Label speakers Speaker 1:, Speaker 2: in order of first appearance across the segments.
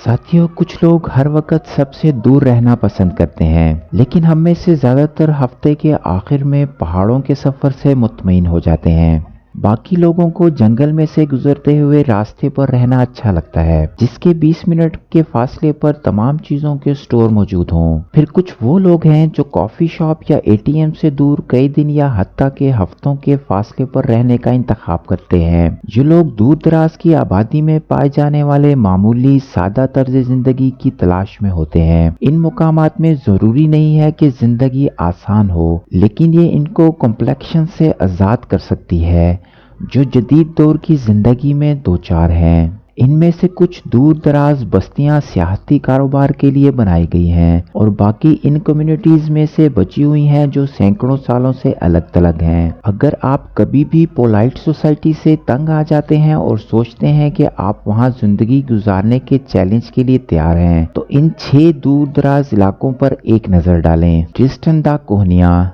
Speaker 1: ساتھیوں، کچھ لوگ ہر وقت سب سے دور رہنا پسند کرتے ہیں، لیکن ہم میں سے زیادہ تر ہفتے کے آخر میں پہاڑوں کے سفر سے مطمئن ہو جاتے ہیں۔ باقی لوگوں کو جنگل میں سے گزرتے ہوئے راستے پر رہنا اچھا لگتا ہے، جس کے 20 منٹ کے فاصلے پر تمام چیزوں کے سٹور موجود ہوں۔ پھر کچھ وہ لوگ ہیں جو کافی شاپ یا ATM سے دور کئی دن یا حتیٰ کہ ہفتوں کے فاصلے پر رہنے کا انتخاب کرتے ہیں۔ یہ لوگ دور دراز کی آبادی میں پائے جانے والے معمولی سادہ طرز زندگی کی تلاش میں ہوتے ہیں۔ ان مقامات میں ضروری نہیں ہے کہ زندگی آسان ہو، لیکن یہ ان کو کمپلیکشن سے آزاد کر سکتی ہے جو جدید دور کی زندگی میں دوچار ہیں۔ ان میں سے کچھ دور دراز بستیاں سیاحتی کاروبار کے لیے بنائی گئی ہیں، اور باقی ان کمیونٹیز میں سے بچی ہوئی ہیں جو سینکڑوں سالوں سے الگ تھلگ ہیں۔ اگر آپ کبھی بھی پولائٹ سوسائٹی سے تنگ آ جاتے ہیں اور سوچتے ہیں کہ آپ وہاں زندگی گزارنے کے چیلنج کے لیے تیار ہیں، تو ان 6 دور دراز علاقوں پر ایک نظر ڈالیں۔ Tristan da کوہنیا۔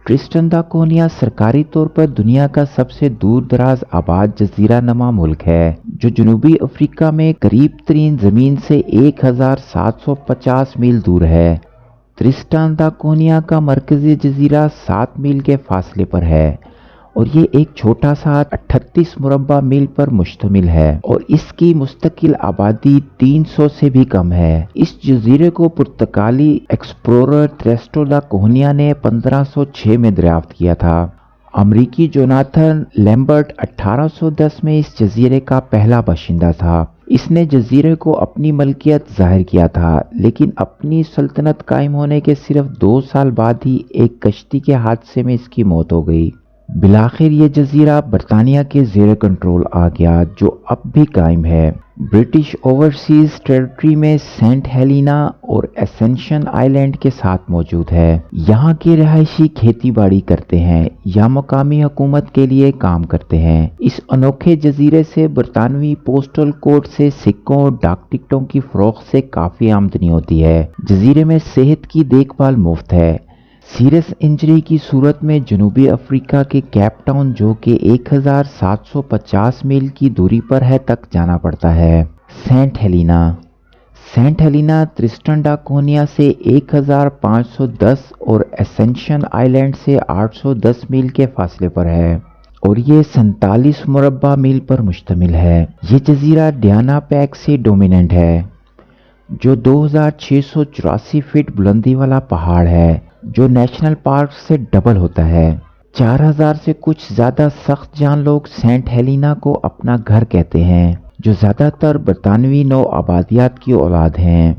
Speaker 1: ٹرسٹن دا کوہنیا سرکاری طور پر دنیا کا سب سے دور دراز آباد جزیرہ نما ملک ہے، جو جنوبی افریقہ میں قریب ترین زمین سے 1750 میل دور ہے۔ ٹرسٹن دا کوہنیا کا مرکزی جزیرہ 7 میل کے فاصلے پر ہے، اور یہ ایک چھوٹا سا 38 مربع میل پر مشتمل ہے، اور اس کی مستقل آبادی 300 سے بھی کم ہے۔ اس جزیرے کو پرتگالی ایکسپلورر ٹرسٹن دا کوہنیا نے 1506 میں دریافت کیا تھا۔ امریکی جوناتھن لیمبرٹ 1810 میں اس جزیرے کا پہلا باشندہ تھا۔ اس نے جزیرے کو اپنی ملکیت ظاہر کیا تھا، لیکن اپنی سلطنت قائم ہونے کے صرف 2 سال بعد ہی ایک کشتی کے حادثے میں اس کی موت ہو گئی۔ بالآخر یہ جزیرہ برطانیہ کے زیر کنٹرول آ گیا، جو اب بھی قائم ہے۔ برٹش اوورسیز ٹیریٹری میں سینٹ ہیلینا اور اسینشن آئی لینڈ کے ساتھ موجود ہے۔ یہاں کے رہائشی کھیتی باڑی کرتے ہیں یا مقامی حکومت کے لیے کام کرتے ہیں۔ اس انوکھے جزیرے سے برطانوی پوسٹل کوڈ سے سکوں اور ڈاک ٹکٹوں کی فروخت سے کافی آمدنی ہوتی ہے۔ جزیرے میں صحت کی دیکھ بھال مفت ہے۔ سیریس انجری کی صورت میں جنوبی افریقہ کے کیپ ٹاؤن، جو کہ 1750 میل کی دوری پر ہے، تک جانا پڑتا ہے۔ Saint Helena. Saint Helena Tristan da Cunha سے 1510 اور اسینشن آئی لینڈ سے 810 میل کے فاصلے پر ہے، اور یہ 47 مربع میل پر مشتمل ہے۔ یہ جزیرہ ڈیانا پیک سے ڈومیننٹ ہے، جو 2684 فٹ بلندی والا پہاڑ ہے، جو نیشنل پارک سے ڈبل ہوتا ہے۔ 4000 سے کچھ زیادہ سخت جان لوگ سینٹ ہیلینا کو اپنا گھر کہتے ہیں، جو زیادہ تر برطانوی نو آبادیات کی اولاد ہیں۔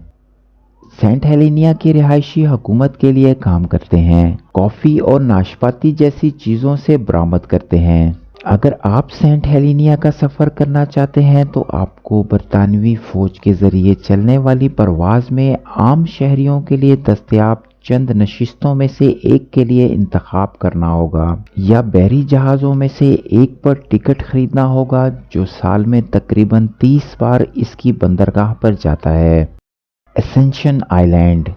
Speaker 1: سینٹ ہیلینا کے رہائشی حکومت کے لیے کام کرتے ہیں، کافی اور ناشپاتی جیسی چیزوں سے برآمد کرتے ہیں۔ اگر آپ سینٹ ہیلینا کا سفر کرنا چاہتے ہیں تو آپ کو برطانوی فوج کے ذریعے چلنے والی پرواز میں عام شہریوں کے لیے دستیاب چند نشستوں میں سے ایک کے لیے انتخاب کرنا ہوگا، یا بحری جہازوں میں سے ایک پر ٹکٹ خریدنا ہوگا جو سال میں تقریباً 30 بار اس کی بندرگاہ پر جاتا ہے۔ اسینشن آئی لینڈ۔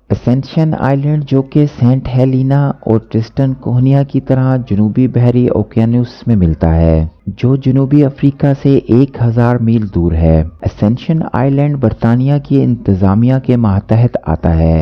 Speaker 1: اسینشن آئی لینڈ، جو کہ سینٹ ہیلینا اور ٹرسٹن کوہنیا کی طرح جنوبی بحری اوقیانوس میں ملتا ہے، جو جنوبی افریقہ سے 1000 میل دور ہے۔ اسینشن آئی لینڈ برطانیہ کی انتظامیہ کے ماتحت آتا ہے،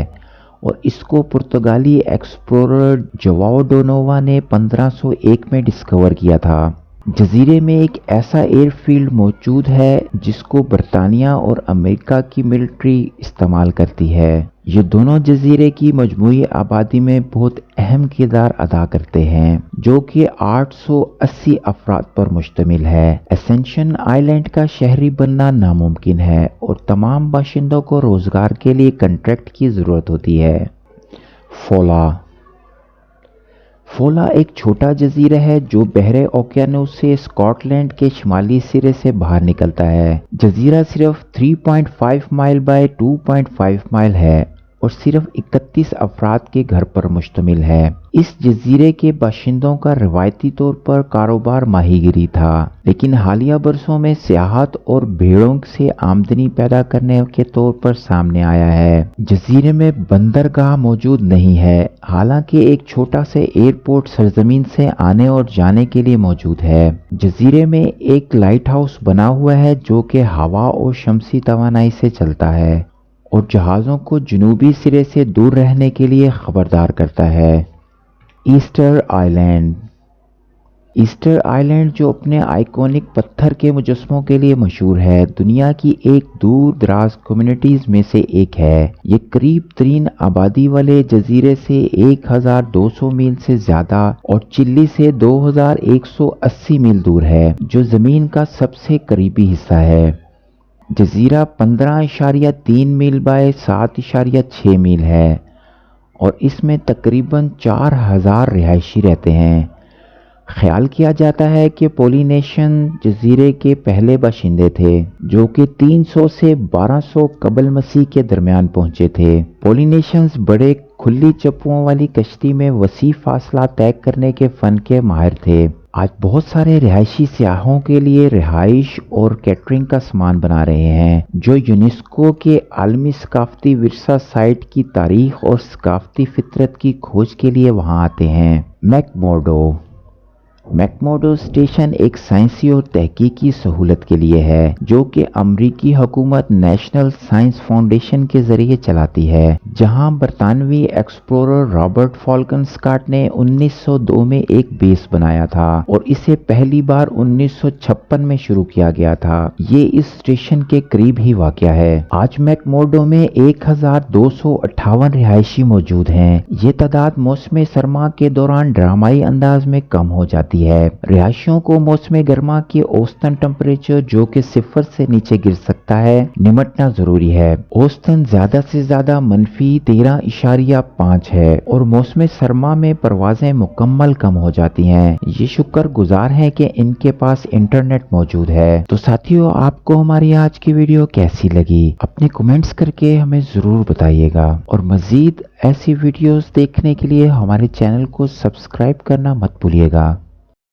Speaker 1: اور اس کو پرتگالی ایکسپلورر جواؤ ڈا نووا نے 1501 میں ڈسکور کیا تھا۔ جزیرے میں ایک ایسا ایئر فیلڈ موجود ہے جس کو برطانیہ اور امریکہ کی ملٹری استعمال کرتی ہے۔ یہ دونوں جزیرے کی مجموعی آبادی میں بہت اہم کردار ادا کرتے ہیں، جو کہ 880 افراد پر مشتمل ہے۔ اسینشن آئی لینڈ کا شہری بننا ناممکن ہے، اور تمام باشندوں کو روزگار کے لیے کنٹریکٹ کی ضرورت ہوتی ہے۔ فولا۔ فولا ایک چھوٹا جزیرہ ہے جو بحر اوقیانوس سے اسکاٹ لینڈ کے شمالی سرے سے باہر نکلتا ہے۔ جزیرہ صرف 3.5 مائل بائی 2.5 مائل ہے، اور صرف 31 افراد کے گھر پر مشتمل ہے۔ اس جزیرے کے باشندوں کا روایتی طور پر کاروبار ماہی گیری تھا، لیکن حالیہ برسوں میں سیاحت اور بھیڑوں سے آمدنی پیدا کرنے کے طور پر سامنے آیا ہے۔ جزیرے میں بندرگاہ موجود نہیں ہے، حالانکہ ایک چھوٹا سا ایئرپورٹ سرزمین سے آنے اور جانے کے لیے موجود ہے۔ جزیرے میں ایک لائٹ ہاؤس بنا ہوا ہے جو کہ ہوا اور شمسی توانائی سے چلتا ہے اور جہازوں کو جنوبی سرے سے دور رہنے کے لیے خبردار کرتا ہے۔ Easter island. ایسٹر آئلینڈ جو اپنے آئیکونک پتھر کے مجسموں کے لیے مشہور ہے، دنیا کی ایک دور دراز کمیونٹیز میں سے ایک ہے۔ یہ قریب ترین آبادی والے جزیرے سے 1200 میل سے زیادہ اور چلی سے 2180 میل دور ہے، جو زمین کا سب سے قریبی حصہ ہے۔ جزیرہ 15.3 میل بائے 7.6 میل ہے اور اس میں تقریباً 4000 رہائشی رہتے ہیں۔ خیال کیا جاتا ہے کہ پولینیشین جزیرے کے پہلے باشندے تھے، جو کہ 300 سے 1200 قبل مسیح کے درمیان پہنچے تھے۔ پولینیشینز بڑے کھلی چپوؤں والی کشتی میں وسیع فاصلہ طے کرنے کے فن کے ماہر تھے۔ آج بہت سارے رہائشی سیاحوں کے لیے رہائش اور کیٹرنگ کا سامان بنا رہے ہیں، جو یونیسکو کے عالمی ثقافتی ورثہ سائٹ کی تاریخ اور ثقافتی فطرت کی کھوج کے لیے وہاں آتے ہیں۔ میکمورڈو اسٹیشن ایک سائنسی اور تحقیقی سہولت کے لیے ہے، جو کہ امریکی حکومت نیشنل سائنس فاؤنڈیشن کے ذریعے چلاتی ہے، جہاں برطانوی ایکسپلورر رابرٹ فالکن اسکاٹ نے 1902 میں ایک بیس بنایا تھا اور اسے پہلی بار 1956 میں شروع کیا گیا تھا۔ یہ اس اسٹیشن کے قریب ہی واقع ہے۔ آج میکمورڈو میں 1258 رہائشی موجود ہیں۔ یہ تعداد موسم سرما کے دوران ڈرامائی انداز میں کم ہو جاتی ہے۔ رہائشیوں کو موسم گرما کے اوسطن ٹمپریچر، جو کہ 0 سے نیچے گر سکتا ہے، نمٹنا ضروری ہے۔ اوسطن زیادہ سے زیادہ -13.5 ہے اور موسم سرما میں پروازیں مکمل کم ہو جاتی ہیں۔ یہ شکر گزار ہیں کہ ان کے پاس انٹرنیٹ موجود ہے۔ تو ساتھیو، آپ کو ہماری آج کی ویڈیو کیسی لگی؟ اپنے کمنٹس کر کے ہمیں ضرور بتائیے گا، اور مزید ایسی ویڈیوز دیکھنے کے لیے ہمارے چینل کو سبسکرائب کرنا مت بھولیے گا۔